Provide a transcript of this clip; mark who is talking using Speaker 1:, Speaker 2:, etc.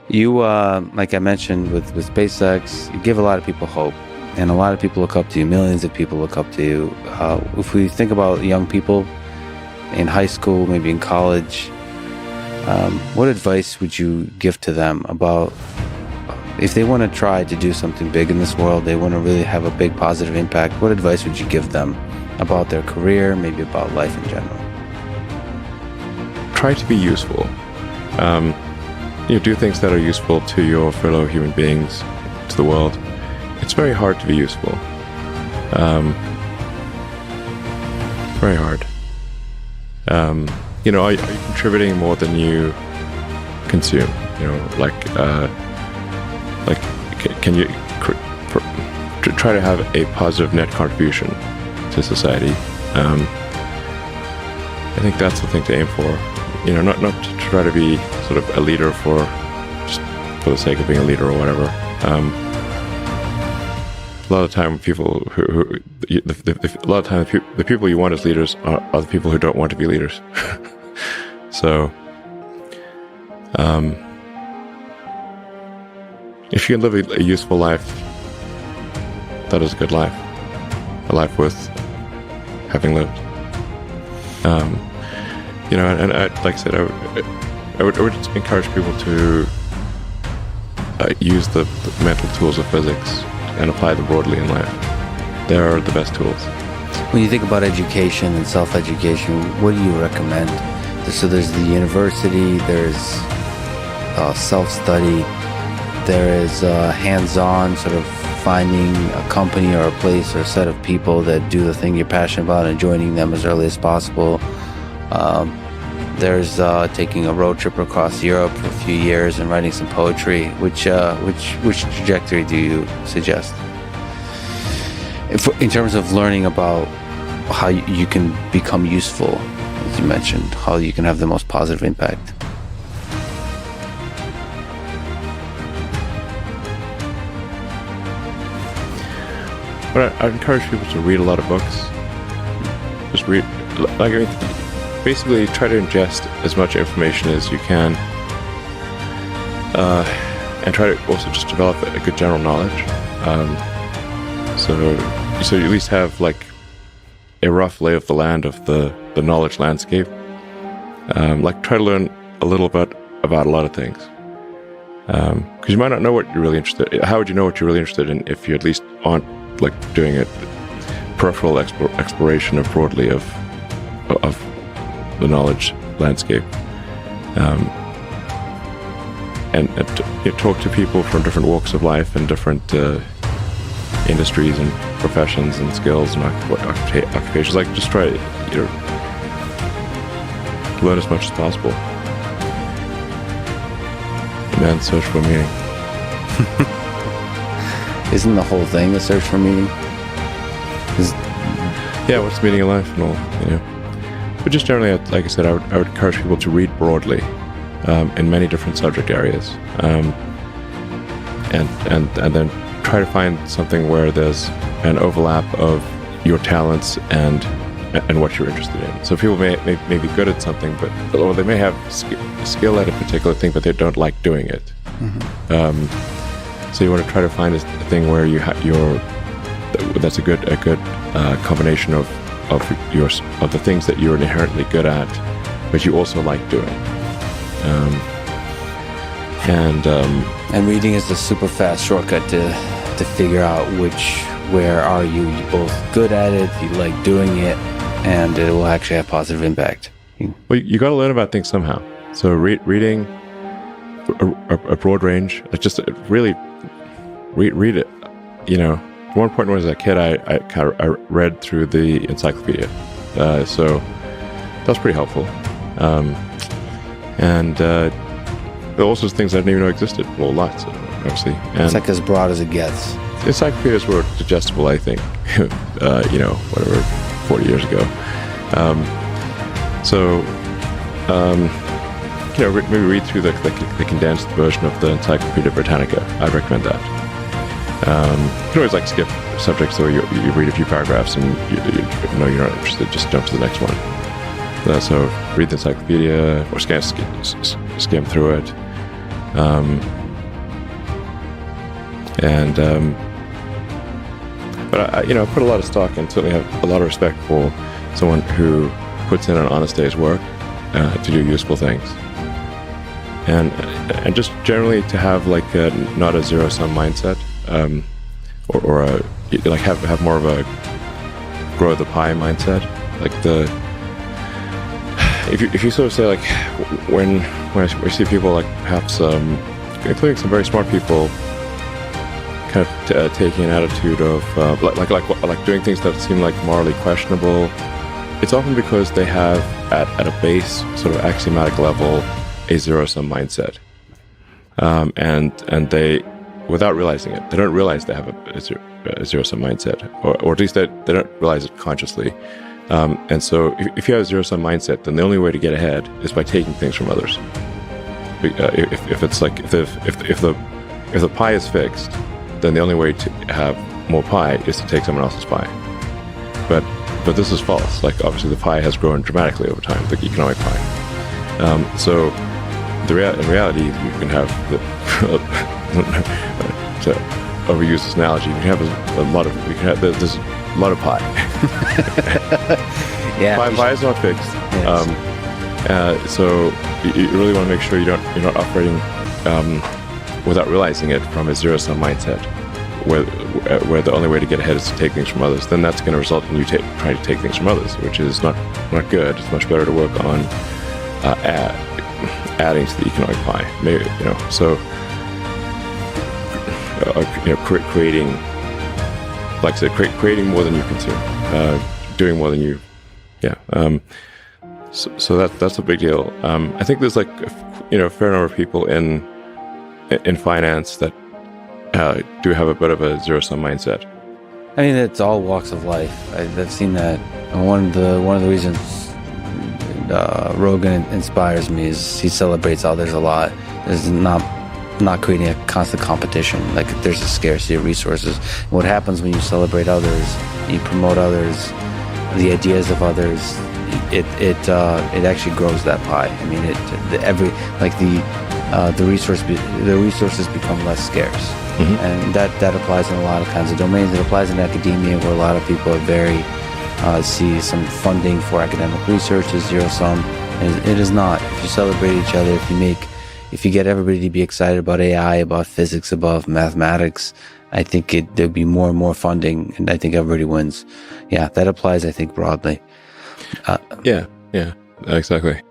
Speaker 1: You, like I mentioned with SpaceX, you give a lot of people hope, and a lot of people look up to you. Millions of people look up to you. If we think about young people in high school, maybe in college, what advice would you give to them about if they want to try to do something big in this world, they want to really have a big positive impact? What advice would you give them about their career, maybe about life in general?
Speaker 2: Try to be useful. Do things that are useful to your fellow human beings, to the world. It's very hard to be useful. Very hard. Are you contributing more than you consume? Can you try to have a positive net contribution to society? I think that's the thing to aim for. Not to try to be sort of a leader just for the sake of being a leader or whatever. A lot of time, the people you want as leaders are the people who don't want to be leaders. So, if you can live a useful life, that is a good life, a life worth having lived. And like I said, I would encourage people to use the mental tools of physics and apply them broadly in life. They are the best tools.
Speaker 1: When you think about education and self-education, what do you recommend? So there's the university, there's self-study, there is hands-on, sort of finding a company or a place or a set of people that do the thing you're passionate about and joining them as early as possible. There's taking a road trip across Europe for a few years and writing some poetry. Which trajectory do you suggest? In terms of learning about how you can become useful, as you mentioned, how you can have the most positive impact.
Speaker 2: But I encourage people to read a lot of books. Just read, basically try to ingest as much information as you can, and try to also just develop a good general knowledge. So you at least have like a rough lay of the land of the knowledge landscape. Try to learn a little bit about a lot of things. Because you might not know what you're really interested in. How would you know what you're really interested in if you at least aren't doing a peripheral exploration of broadly of the knowledge landscape, and talk to people from different walks of life and different industries and professions and skills and occupations. Just try learn as much as possible, and then search for meaning.
Speaker 1: Isn't the whole thing a search for meaning?
Speaker 2: Yeah, what's the meaning of life and all, But just generally, like I said, I would encourage people to read broadly in many different subject areas, and then try to find something where there's an overlap of your talents and what you're interested in. So people may be good at something, or they may have skill at a particular thing, but they don't like doing it. Mm-hmm. So you want to try to find a thing where that's a good combination of the things that you're inherently good at, but you also like doing.
Speaker 1: And reading is the super fast shortcut to figure out where are you both good at it, you like doing it, and it will actually have positive impact.
Speaker 2: Well, you got to learn about things somehow. So reading a broad range, just really read it. At one point when I was a kid, I read through the encyclopedia, so that was pretty helpful. And there are also things I didn't even know existed. Well, lots, obviously. And
Speaker 1: it's like as broad as it gets.
Speaker 2: Encyclopedias were digestible, I think. 40 years ago. Maybe read through the condensed version of the Encyclopedia Britannica. I'd recommend that. You can always skip subjects, so you read a few paragraphs and you know you're not interested, just jump to the next one. So read the encyclopedia or skim through it. And but I put a lot of stock and certainly have a lot of respect for someone who puts in an honest day's work to do useful things. And just generally to have like not a zero-sum mindset, or like have more of a grow the pie mindset. Like if you sort of say like when I see people like perhaps including some very smart people kind of taking an attitude of like doing things that seem like morally questionable, it's often because they have at a base sort of axiomatic level a zero-sum mindset, and they, without realizing it, they don't realize they have a zero-sum mindset, or at least they don't realize it consciously. And so if you have a zero-sum mindset, then the only way to get ahead is by taking things from others. If it's like if the pie is fixed, then the only way to have more pie is to take someone else's pie. But this is false. Like obviously the pie has grown dramatically over time, the economic pie. So in reality, you can have to overuse this analogy, you can have there's a lot of pie.
Speaker 1: Yeah,
Speaker 2: pie is not fixed.
Speaker 1: Yes.
Speaker 2: So you really want to make sure you're not operating without realizing it from a zero-sum mindset, where the only way to get ahead is to take things from others. Then that's going to result in you trying to take things from others, which is not good. It's much better to work on adding to the economic pie. Maybe, so creating, like I said, creating more than you consume, doing more than you, So that's a big deal. I think there's like a fair number of people in finance that do have a bit of a zero-sum mindset.
Speaker 1: I mean, it's all walks of life. I've seen that. And one of the reasons Rogan inspires me is he celebrates others a lot. There's not creating a constant competition. Like there's a scarcity of resources. And what happens when you celebrate others, you promote others, the ideas of others, it actually grows that pie. I mean, the resources become less scarce. Mm-hmm. And that applies in a lot of kinds of domains. It applies in academia, where a lot of people are very see some funding for academic research as zero-sum. It is not. If you celebrate each other, if you get everybody to be excited about AI, about physics, about mathematics, I think there'll be more and more funding, and I think everybody wins. Yeah, that applies, I think, broadly.
Speaker 2: Yeah, exactly.